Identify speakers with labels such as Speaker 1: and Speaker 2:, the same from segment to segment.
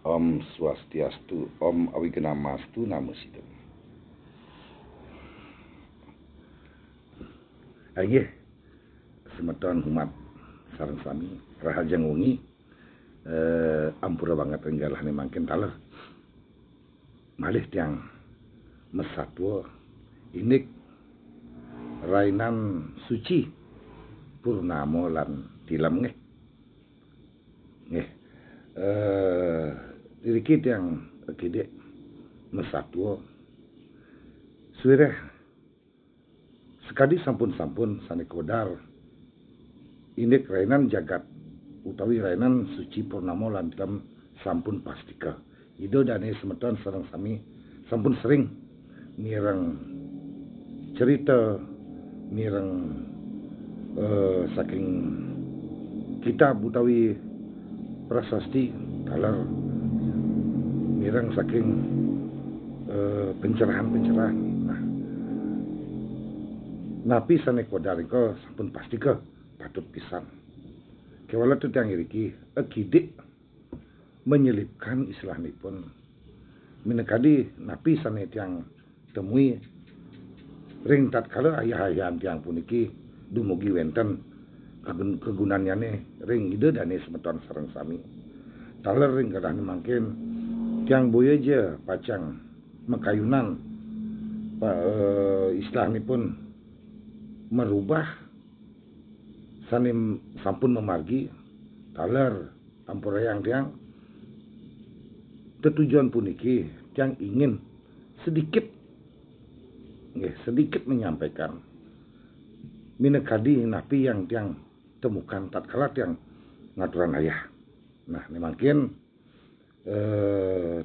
Speaker 1: Om Swastiastu, Om Awigenamastu, Namo Sidam. Ayo, semeton umat sareng sami rahajeng wengi ampura banget enggalah ne mangken taler malih tiang mesatwa inik rainan suci purnama lan tilam nggih diriki tiang gede mesatwa suwireh sekadi sampun-sampun sanekodar inik rainan jagat utawi rainan suci purnama lan tilam sampun pastika ido dane semeton sareng sami sampun sering mireng cerita mireng saking kitab utawi prasasti taler mireng saking pencerahan-pencerahan. Nah, napi sanekodar iko sampun pastika patut pisan. Kewala tu tiang iriki akidik menyelipkan istilahipun minekadi napi sane tiang temui ring tatkala ayah-ayahan tiang puniki dumugi wenten kegunaannya ring ide dane semeton sareng sami taler ring kadang mangkin tiang boya aja pacang mekayunan istilahipun merubah sanim sampun memargi taler ampurayang tiang tujuan puniki tiang ingin sedikit menyampaikan minekadi napi yang tiang temukan tatkala tiang ngaturan ayah. Nah, mungkin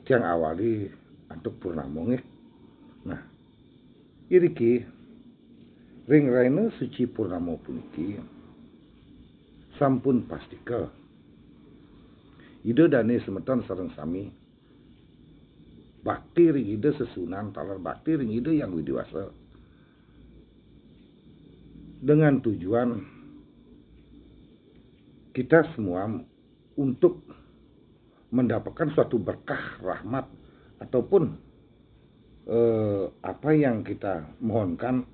Speaker 1: tiang awali untuk purnama nggih. Nah, iriki ring raina suci purnama puniki sampun pastika ide dane semeton sareng sami bakti ring ide sesunan taler bakti ring ide yang widiwasa dengan tujuan kita semua untuk mendapatkan suatu berkah rahmat ataupun apa yang kita mohonkan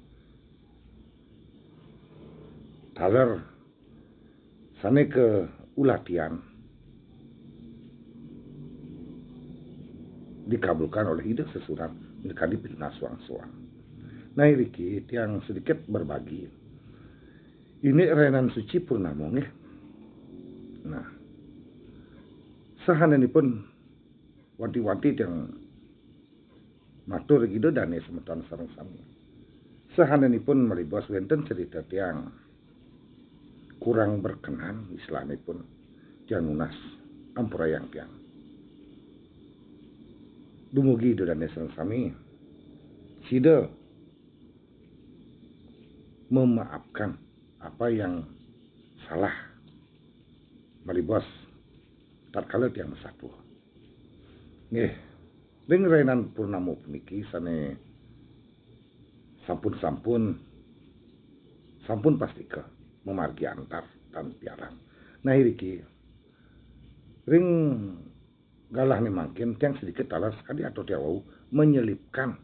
Speaker 1: taler sane ke ulatian dikabulkan oleh ide sesuran mendekati pilna suang-suang. Nah, iriki tiang sedikit berbagi ini rainan suci purnama nggih. Nah, sahananipun wanti-wanti tiang matur ide dane semeton sareng sami sahananipun meribos wenten cerita tiang kurang berkenan islamipun tiang nunas ampurayang tiang dumugi ide dane sareng sami sida memaafkan apa yang salah meribos tatkala tiang mesatu nggih ring rainan purnama puniki sane sampun pastika memargi antar dan piarang. Nah, iriki ring galah nih mungkin tiang sedikit talas sekali atau tiawau menyelipkan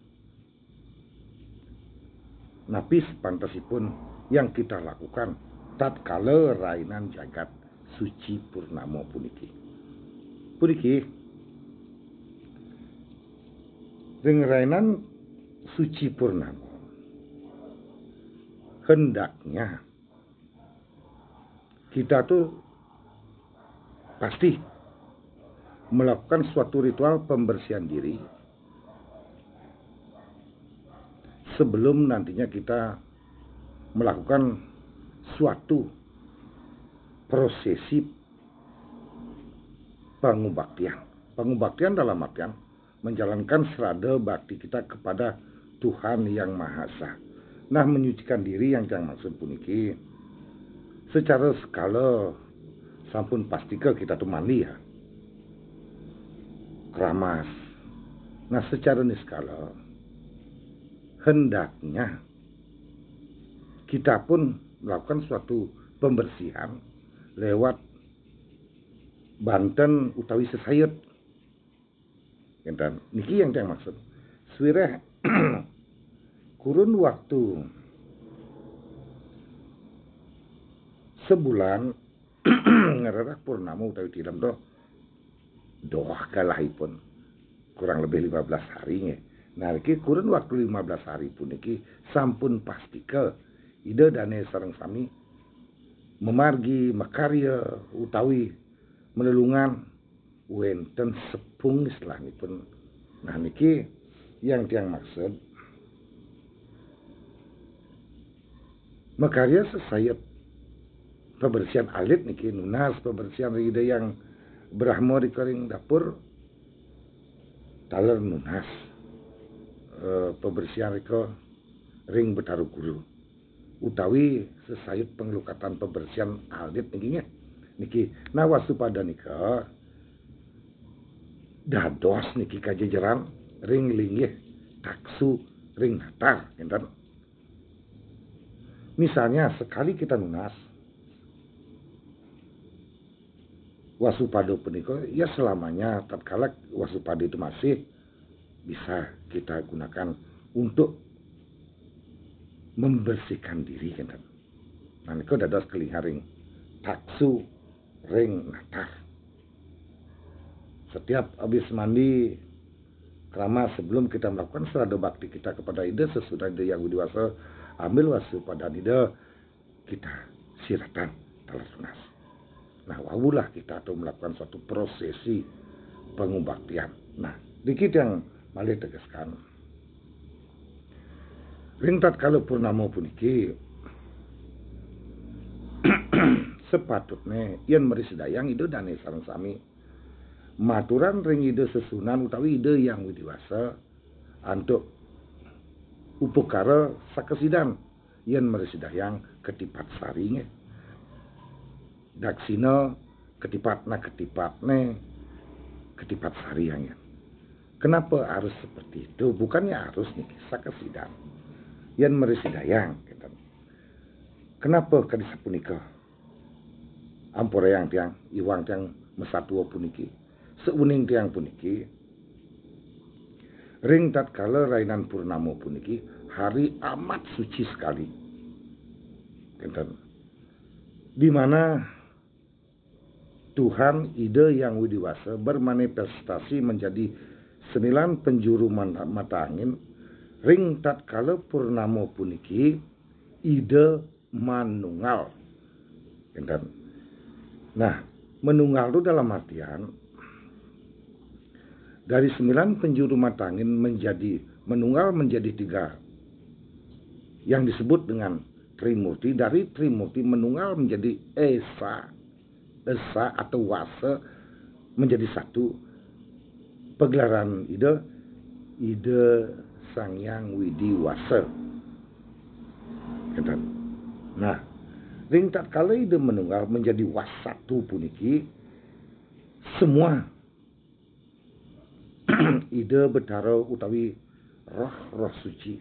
Speaker 1: napi sepantasipun yang kita lakukan tatkala rainan jagat suci purnama puniki ring rainan suci purnama hendaknya kita tuh pasti melakukan suatu ritual pembersihan diri sebelum nantinya kita melakukan suatu prosesi pengubaktian dalam artian menjalankan serada bakti kita kepada Tuhan Yang Maha Esa. Nah, menyucikan diri yang jangan maksud puniki secara skala sampun pastika kita tuh mandi ya keramas. Nah, secara niskala hendaknya kita pun melakukan suatu pembersihan lewat banten utawi sesayut Enten niki yang tiang maksud. Swireh kurun waktu sebulan ngererak purnama utawi tilam doh kalahipun kurang lebih 15 hari nge. Nah iki kurun waktu 15 hari pun iki sampun pastike ide dane sareng sami memargi makarya utawi menelungan wenten sepung istilahipun. Nah niki yang tiang maksud makarya sesayat pembersihan alit niki nunas pembersihan ide yang Brahmo di kering dapur taler nunas pembersihan riko ring betaru guru utawi sesayut pengelukatan pembersihan alit niki nah wasupada nika dados niki kajejeran ring linggih taksu ring natar enten misalnya sekali kita nunas wasupada punika ya selamanya tatkala wasupada itu masih bisa kita gunakan untuk membersihkan diri kan. Nah niku dados kelihar ring taksu ring natar. Setiap habis mandi krama sebelum kita melakukan serada bakti kita kepada ide sesudah ide yang widiwasa ambil wasupada ide kita siratan talas lunas. Nah, wawulah kita atau melakukan suatu prosesi pengubaktian. Nah, dikit yang malih tegaskan. Ringtat kalau purnama puniki sepatutnya yen meri sedayang ide dane sareng sami maturan ring ide sesunan utawi ide yang widiwasa antuk upukara sakesidan yen meri sedayang ketipat saringe daksina ketipatna ketipat sariangnya. Kenapa harus seperti itu? Bukannya harus nih sakesidan. Yan meresidayang. Kenapa kadisa punika? Ampura yang tiang, iwang tiang mesatua puniki. Seuning tiang puniki. Ring tatkala rainan purnama puniki hari amat suci sekali. Di mana Tuhan ide yang widiwasa bermanifestasi menjadi 9 penjuru mata angin ring tatkala purnama puniki ide manunggal. Nah, menunggal itu dalam artian dari 9 penjuru mata angin menjadi menunggal menjadi 3 yang disebut dengan Trimurti. Dari Trimurti menunggal menjadi esa atau wasa menjadi 1 pegelaran ide Sang Hyang Widiwasa. Nah, ring tatkala ide menunggal menjadi wasatu puniki semua ide betara utawi roh suci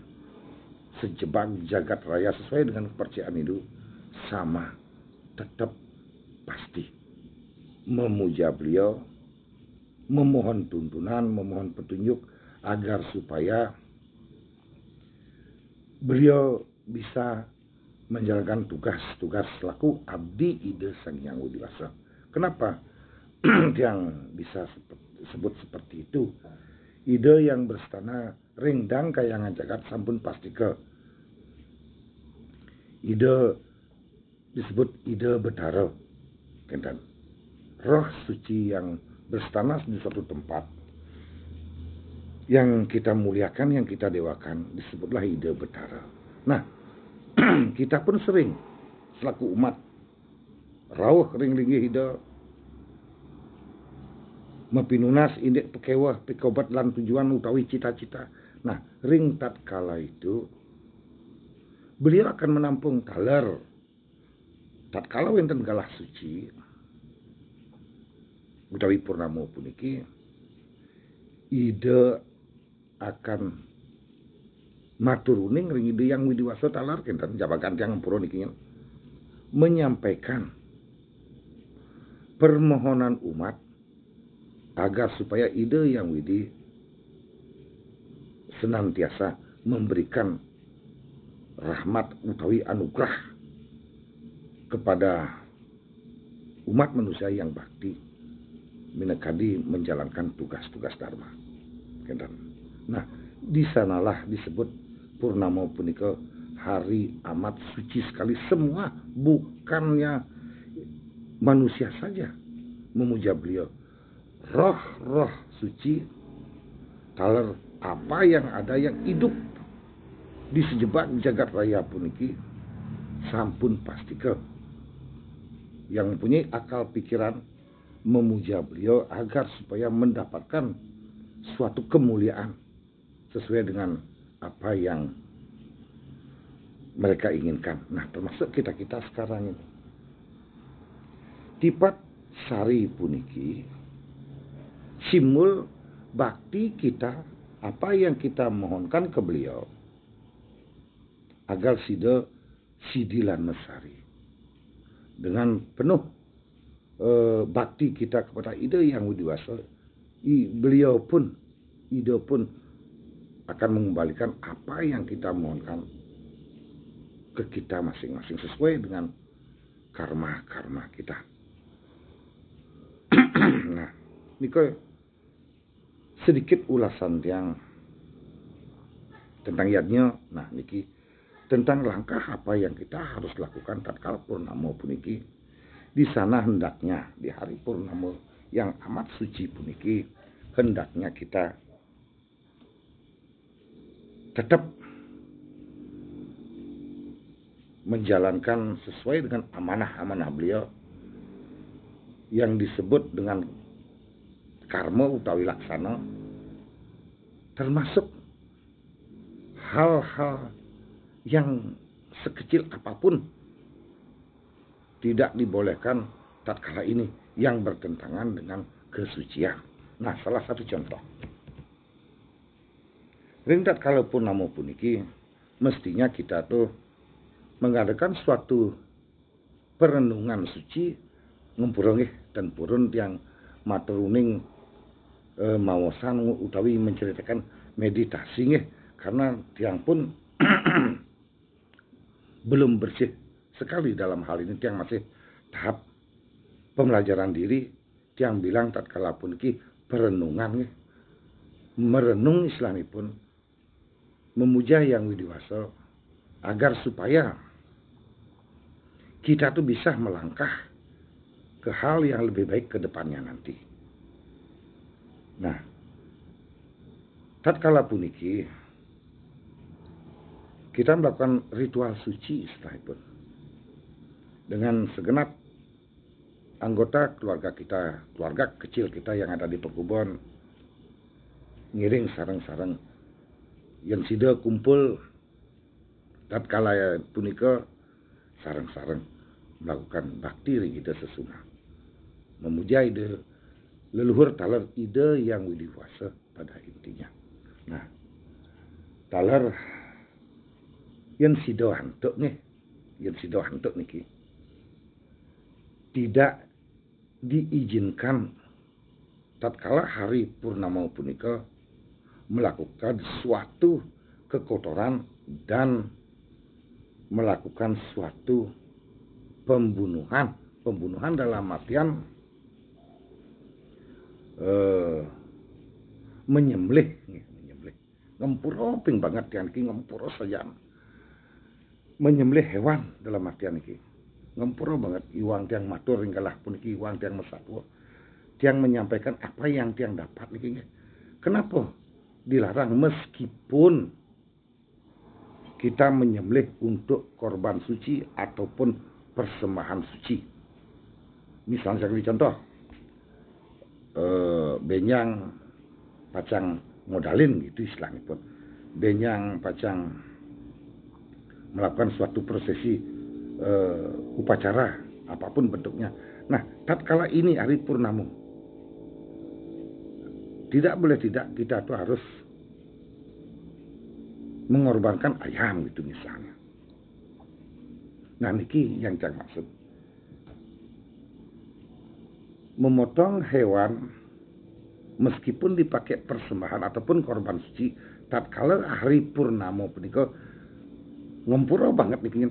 Speaker 1: sejebak jagat raya sesuai dengan kepercayaan itu sama tetap pasti memuja beliau, memohon tuntunan, memohon petunjuk agar supaya beliau bisa menjalankan tugas-tugas selaku abdi ide Sang Hyang Widiwasa. Kenapa yang bisa sebut seperti itu? Ide yang berstana ringdang kayangan jagat sampun pastike. Ide disebut ide betara. Roh suci yang berstana di suatu tempat yang kita muliakan, yang kita dewakan disebutlah ide betara. Nah, kita pun sering selaku umat rawuh ring-ringgih ide mepinunas indek pekewah pikobat lan tujuan utawi cita-cita. Nah, ring tatkala itu beliau akan menampung taler tatkala wonten galah suci utawi purnama puniki ide akan maturuning ring ide yang widiwasa talar kenten jabakan tiang ampura niki menyampaikan permohonan umat agar supaya ide yang widi senantiasa memberikan rahmat utawi anugerah kepada umat manusia yang bakti minekadi menjalankan tugas-tugas dharma. Nah, di sanalah disebut purnama punika hari amat suci sekali. Semua, bukannya manusia saja memuja beliau, roh-roh suci taler apa yang ada yang hidup di sejebak jagat raya puniki sampun pastika yang mempunyai akal pikiran memuja beliau agar supaya mendapatkan suatu kemuliaan sesuai dengan apa yang mereka inginkan. Nah, termasuk kita-kita sekarang ini. Tipat sari puniki simul bakti kita, apa yang kita mohonkan ke beliau agar sidilan mesari dengan penuh bakti kita kepada ide yang widiwasa, beliau pun ide pun akan mengembalikan apa yang kita mohonkan ke kita masing-masing sesuai dengan karma-karma kita. Nah, niko sedikit ulasan yang tentang yadnya. Nah, niki tentang langkah apa yang kita harus lakukan tatkala purnama puniki. Di sana hendaknya di hari purnama yang amat suci puniki, hendaknya kita tetap menjalankan sesuai dengan amanah-amanah beliau yang disebut dengan karma utawi laksana, termasuk hal-hal yang sekecil apapun tidak dibolehkan tatkala ini yang bertentangan dengan kesucian. Nah, salah satu contoh, ring tatkala purnama puniki mestinya kita tuh mengadakan suatu perenungan suci ngumpurongih dan purun yang maturuning mawasan utawi menceritakan meditasi nggih, karena tiang pun belum bersih sekali dalam hal ini. Tiang masih tahap pembelajaran diri. Tiang bilang tatkala puniki perenungan nggih, merenung islamipun memuja yang widiwasa agar supaya kita tuh bisa melangkah ke hal yang lebih baik ke depannya nanti. Nah, tatkala puniki kita melakukan ritual suci setelah itu dengan segenap anggota keluarga kita, keluarga kecil kita yang ada di Pekubon, ngiring sareng-sareng yang sida kumpul tatkala punika sareng-sareng melakukan bakti ring kita sesuna, memuja ide leluhur taler ide yang widiwasa pada intinya. Nah, taler yen sida hantuk nih, yen sida hantuk niki tidak diizinkan tatkala hari purnama punika melakukan suatu kekotoran dan melakukan suatu pembunuhan dalam artian menyembelih, ngempuro ping banget yang ki ngempuro saja, menyembelih hewan dalam artian iki ngempuro banget. Iwang tiang matur ingkalah puniki iwang tiang mesatwa, tiang menyampaikan apa yang tiang dapat niki. Kenapa dilarang meskipun kita menyembelih untuk korban suci ataupun persembahan suci? Misalnya saya contoh, benyang pacang modalin gitu istilahnya pun, benyang pacang melakukan suatu prosesi upacara apapun bentuknya. Nah, tatkala ini hari purnama, tidak boleh tidak kita tuh harus mengorbankan ayam gitu misalnya. Nah, niki yang saya maksud, memotong hewan meskipun dipakai persembahan ataupun korban suci, tatkala hari purnama punika ngempura banget niki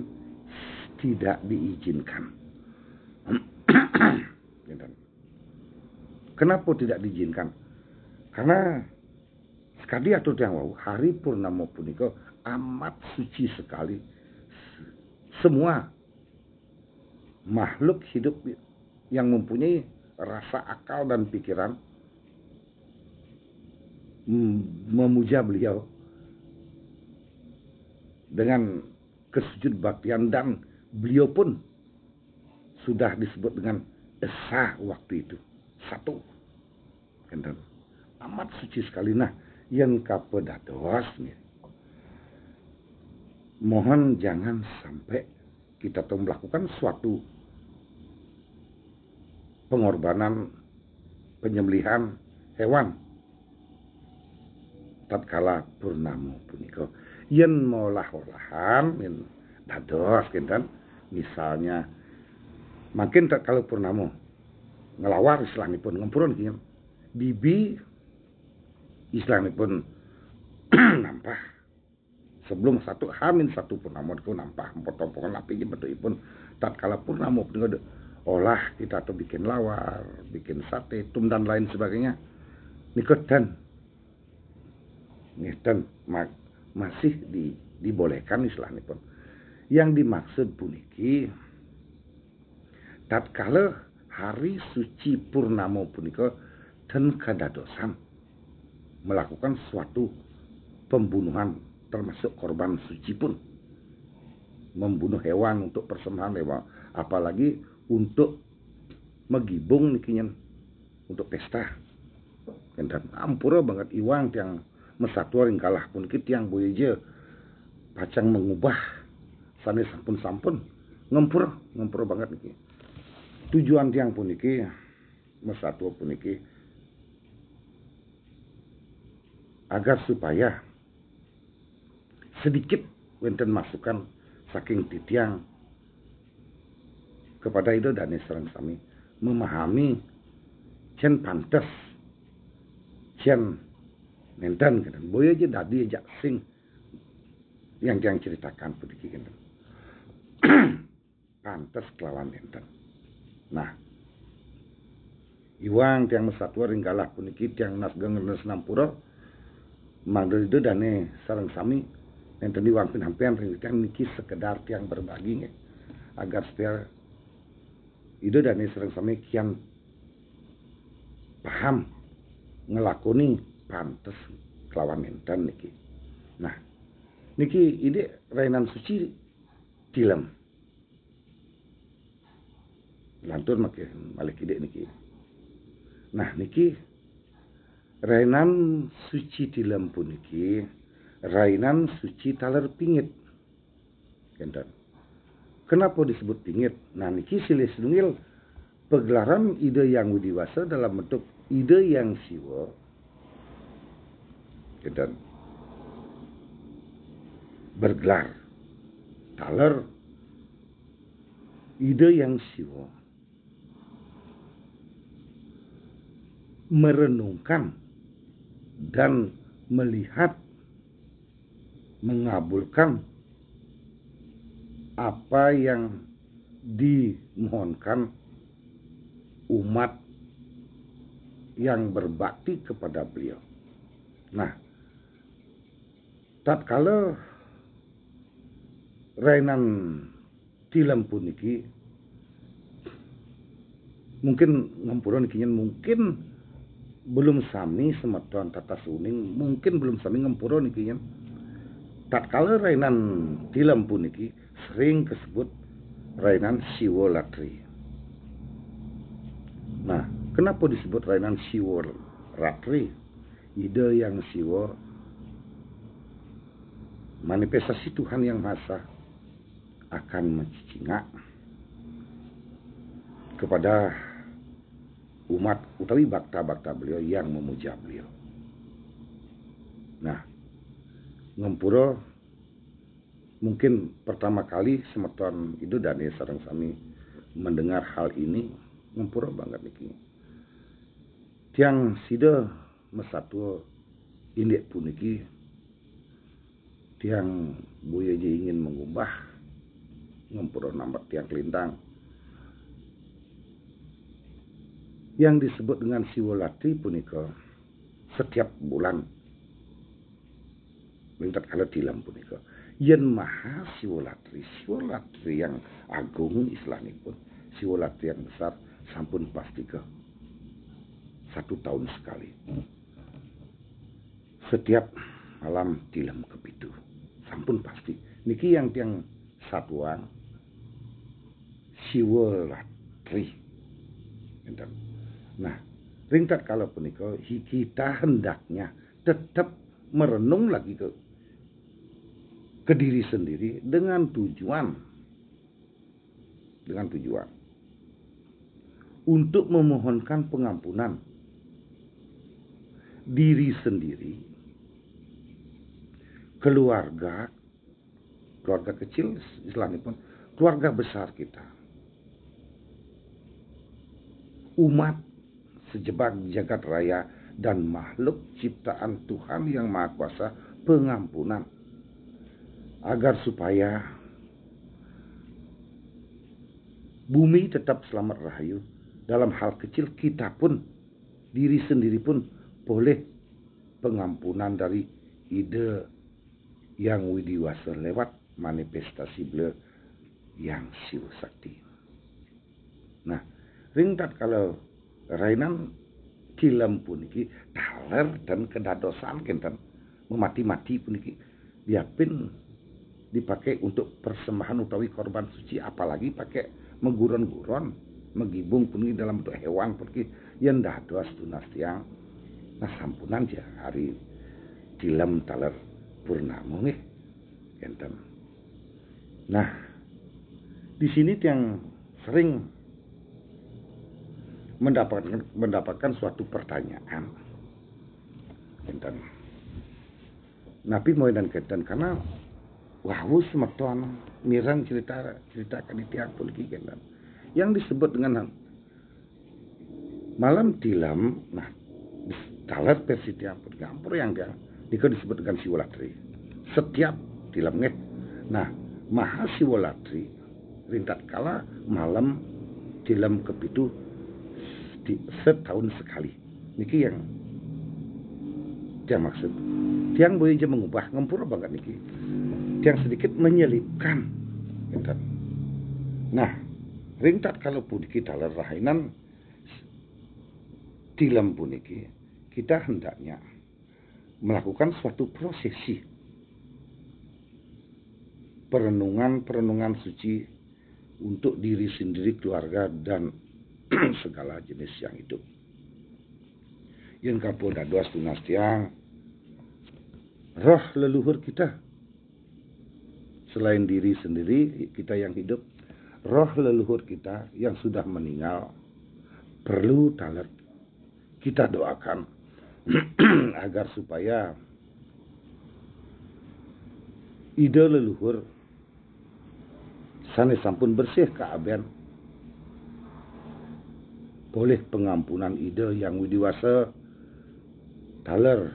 Speaker 1: tidak diizinkan. Kenapa tidak diizinkan? Karena sekali atau yang wau hari purnama punika amat suci sekali. Semua makhluk hidup yang mempunyai rasa akal dan pikiran memuja beliau dengan kesujud baktian, dan beliau pun sudah disebut dengan esa waktu itu satu. Amat suci sekali. Nah, yang kapedados nih, mohon jangan sampai kita tuh melakukan suatu pengorbanan, penyembelihan hewan tatkala purnama punika. Yen molah-olahan yen dados kinten, misalnya makin tatkala purnama ngelawar islamipun ngempurun kieu bibi islamipun nampah sebelum satu purnama niku nampah potong-potong api bentukipun tatkala purnama punika olah kita tuh bikin lawar, bikin sate, tum dan lain sebagainya. Nikodan masih dibolehkan istilahipun. Yang dimaksud puniki tatkala hari suci purnama punika dan kadadosan melakukan suatu pembunuhan termasuk korban suci pun, membunuh hewan untuk persembahan hewan, apalagi untuk megibung nikinyen untuk pesta. Dan ampura banget iwang tiang mesatwa ring kalah pun kit yang boyeje pacang mengubah sanes sampun ngempura banget niki. Tujuan tiang puniki mesatwa puniki agar supaya sedikit wenten masukan saking titiang kepada itu dan sareng sami memahami cen pantes cen nenten kan boyo aja dadi aja sing yang ceritakan puniki kan pantes kelawan nenten. Nah, iwang tiang mesatwa ringgalah puniki tiang nasgeng nampura mangdo itu dane sareng sami nenten iwang pinampian ring tiang niki sekedar tiang berbagi agar supaya itu dan sering sami kian paham ngelakoni pantes kelawan enten niki. Nah, niki ide rainan suci tilem. Lantur makin balik ide niki. Nah, niki rainan suci tilem puniki rainan suci taler pingit. Enten. Kenapa disebut pingit? Nah, niki silih sedungil pegelaran ide yang widiwasa dalam bentuk ide yang siwa. Dan bergelar taler ide yang siwa merenungkan dan melihat mengabulkan apa yang dimohonkan umat yang berbakti kepada beliau. Nah, tatkala rainan tilem puniki mungkin ngampura nikinyen mungkin belum sami semeton tata suning, mungkin belum sami ngampura nikinyen. Tatkala rainan tilem puniki sering disebut rainan siwa latri. Nah, kenapa disebut rainan siwa latri? Ide yang siwa manifestasi Tuhan yang Maha Esa akan mencicingak kepada umat utawi bakta-bakta beliau yang memuja beliau. Nah, ngempura mungkin pertama kali semeton itu dan sareng sami mendengar hal ini ngempura banget niki. tiang sida mesatu indek puniki tiang buya je ingin mengubah ngempuro nambah tiang kelintang yang disebut dengan siwolatri punika setiap bulan mintat kala tilam punika yen maha siwolatri yang agung islamipun siwolatri yang besar sampun pasti ke 1 tahun sekali setiap malam tilam kepitu sampun pasti niki yang tiang satuan siwolatri. Nah, ringkat kalau punika kita hendaknya tetap merenung lagi ke diri sendiri dengan tujuan untuk memohonkan pengampunan diri sendiri, keluarga kecil istilahnya pun keluarga besar kita, umat sejebat jagat raya dan makhluk ciptaan Tuhan yang Maha Kuasa pengampunan agar supaya bumi tetap selamat rahayu. Dalam hal kecil kita pun diri sendiri pun boleh pengampunan dari ide yang widiwasa lewat manifestasi beliau yang siwa sakti. Nah, ringkat kalau rainan kilam puniki taler dan kedadosan kenten memati-mati puniki diapin dipakai untuk persembahan utawi korban suci, apalagi pakai mengguron-guron megibung puniki dalam bentuk hewan puniki yang dados tunas tiang. Nah sampunan ja hari kilam taler purnama nggih kenten. Nah di sini tiang sering mendapatkan suatu pertanyaan kenten. Nabi mau dan kenten karena wahus semeton mirang cerita kan tiang puniki kenten. Yang disebut dengan malam tilam, nah taler versi tiang puniki ampur yang dia disebut dengan siwolatri. Setiap tilam nget. Nah, maha siwolatri rintat kala malam tilam kepitu setahun sekali. Niki yang tiang maksud. Tiang boleh aja mengubah ngempur banget niki. Tiang sedikit menyelipkan. Rintat. Nah, rintat kalau puniki taler rahainan tilam puniki kita hendaknya melakukan suatu prosesi perenungan suci untuk diri sendiri, keluarga dan segala jenis yang hidup. Yang kapolda dados tunas tiang roh leluhur kita selain diri sendiri kita yang hidup, roh leluhur kita yang sudah meninggal perlu taler kita doakan agar supaya ide leluhur sanes sampun bersih kaaben boleh pengampunan ide yang widiwasa taler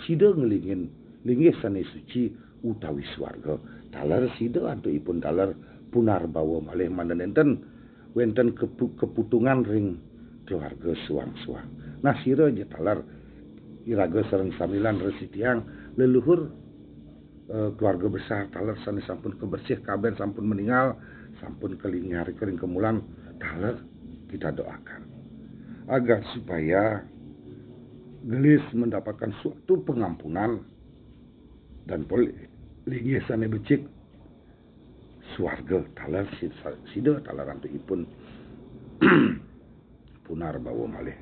Speaker 1: sida ngelingin linggih sanes suci utawi swarga taler sida antuipun taler punar bawa malih mandanenten wenten keputungan ring keluarga suang-suang. Nah sira je taler iraga sareng samilan resi tiang leluhur keluarga besar taler sanes sampun kebersih kaben sampun meninggal sampun kelingi hari kering kemulan taler kita doakan agar supaya gelis mendapatkan suatu pengampunan dan boleh linggih sane becik swarga taler sida taler antuipun punar bawa malih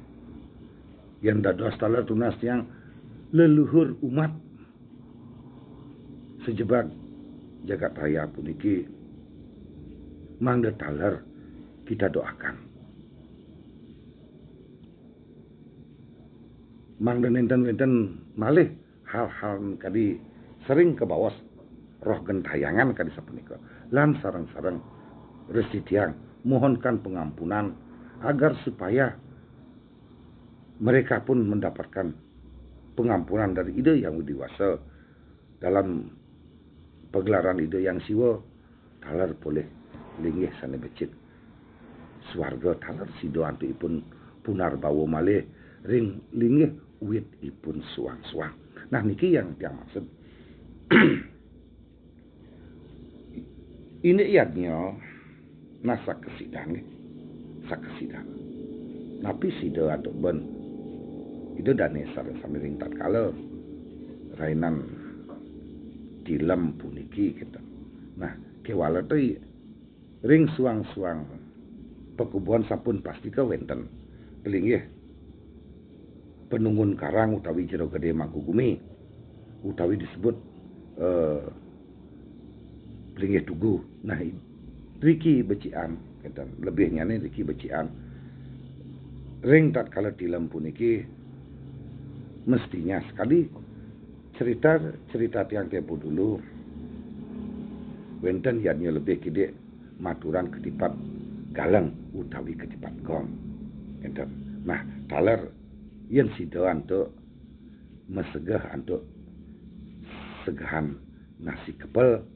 Speaker 1: yang dados taler tunas yang leluhur umat sejebat jagat raya puniki mangda taler kita doakan mangda nenten malih hal-hal kadi sering kebawas roh gentayangan kadi sapunika lan sareng-sareng resi tiang mohonkan pengampunan agar supaya mereka pun mendapatkan pengampunan dari ide yang dewasa dalam pegelaran ide yang siwa talar boleh linggih sana becik swarga talar sido antu ipun punar bawa malih ring linggih wit ipun suang-suang. Nah niki yang tiang maksud ini iadnya nasa kesidang sakesidang napi sida atuk ben itu dane sareng samiring tatkala rainan dilem puniki kita. Nah kewala teh ring suang-suang pekubuan sampun pasti ke wenten linggih penunggun karang utawi jero gede Mangkubumi utawi disebut linggih tugu. Nah Riki becian kita lebihnya nih Riki becian ring tatkala dilem puniki mestinya sekali cerita tiang tempo dulu wenten yadnya lebih kide maturan ketipat galang utawi ketipat gong enten. Nah taler yen sida antuk mesegah antuk segahan nasi kepel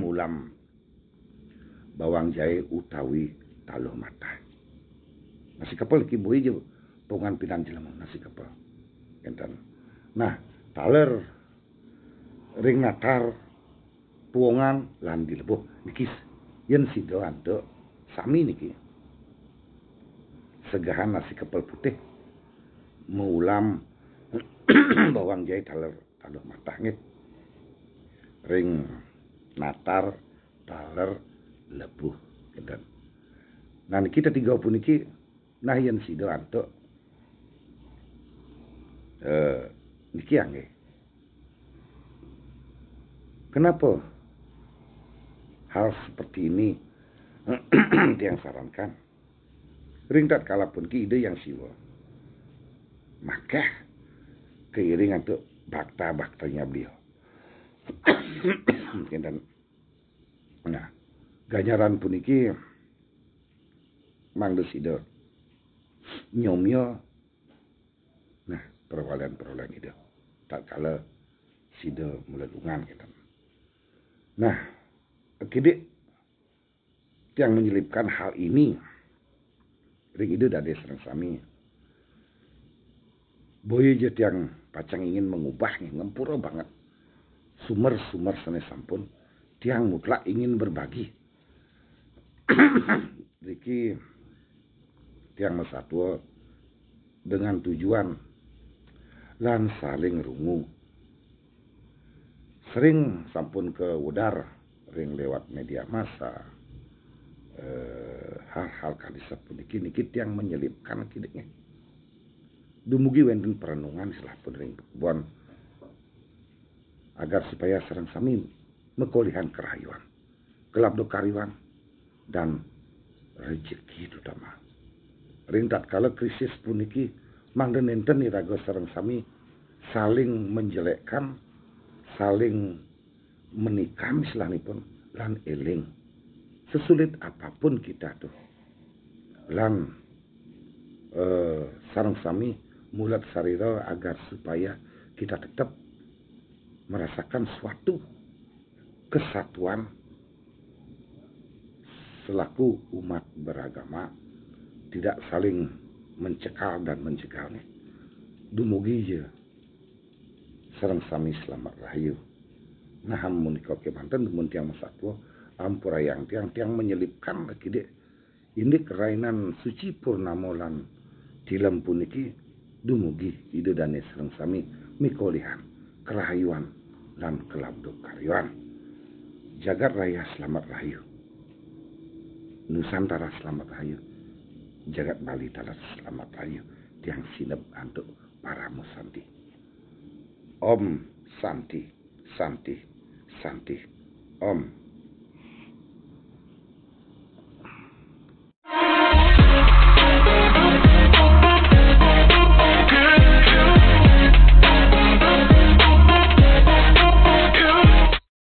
Speaker 1: ulam bawang jahe utawi taluh mata nasi kepel ki boi je pongan pinang jelema nasi kepel enten. Nah taler ring natar puongan lan dileboh niki yen sida antuk sami niki segahan nasi kepel putih meulam bawang jahe taler taluh matah ngit ring natar taler lebuh enten. Nah kita tiga puniki nah yen sida antuk niki angge. Kenapa hal seperti ini yang sarankan? Ring tatkala pun ki ide yang siwa. Maka keiring untuk bakta-baktanya beliau. Dan nah, ganjaran puniki mangdes ide nyomyo nah perwalian ide tatkala sida melelungan kita. Nah, kidik yang menyelipkan hal ini ring ide dade serang sami boye jet yang pacang ingin mengubahnya ngempura banget sumber-sumber sanes sampun tiang mutlak ingin berbagi Riki tiang mesatwa dengan tujuan lan saling rungu sering sampun ke udar ring lewat media massa hal-hal kadisat puniki niki tiang menyelipkan kidiknya dumugi wenten perenungan setelah pun ring kebon agar supaya serang sami mekolihan kerayuan kelabdo kariwan dan rezeki terutama ring tatkala krisis puniki mangden enten iraga serang sami saling menjelekkan saling menikam istilahipun lan eling sesulit apapun kita tuh lan sareng sami mulat sarira agar supaya kita tetap merasakan suatu kesatuan selaku umat beragama tidak saling mencekal dan mencegalnya dumugi je sareng sami selamat rahayu. Nah menika kemanten mun tiang masatwa ampura yang tiang menyelipkan kide ini kerainan suci purnama lan dilem puniki dumugi ide dane sareng sami mikolihan kerahayuan lan kelabdo karyuan jagat raya selamat rahayu Nusantara selamat rahayu jagat Bali talas selamat rahayu tiang sinep antuk para musanti. Om Santi, Santi, Santi. Om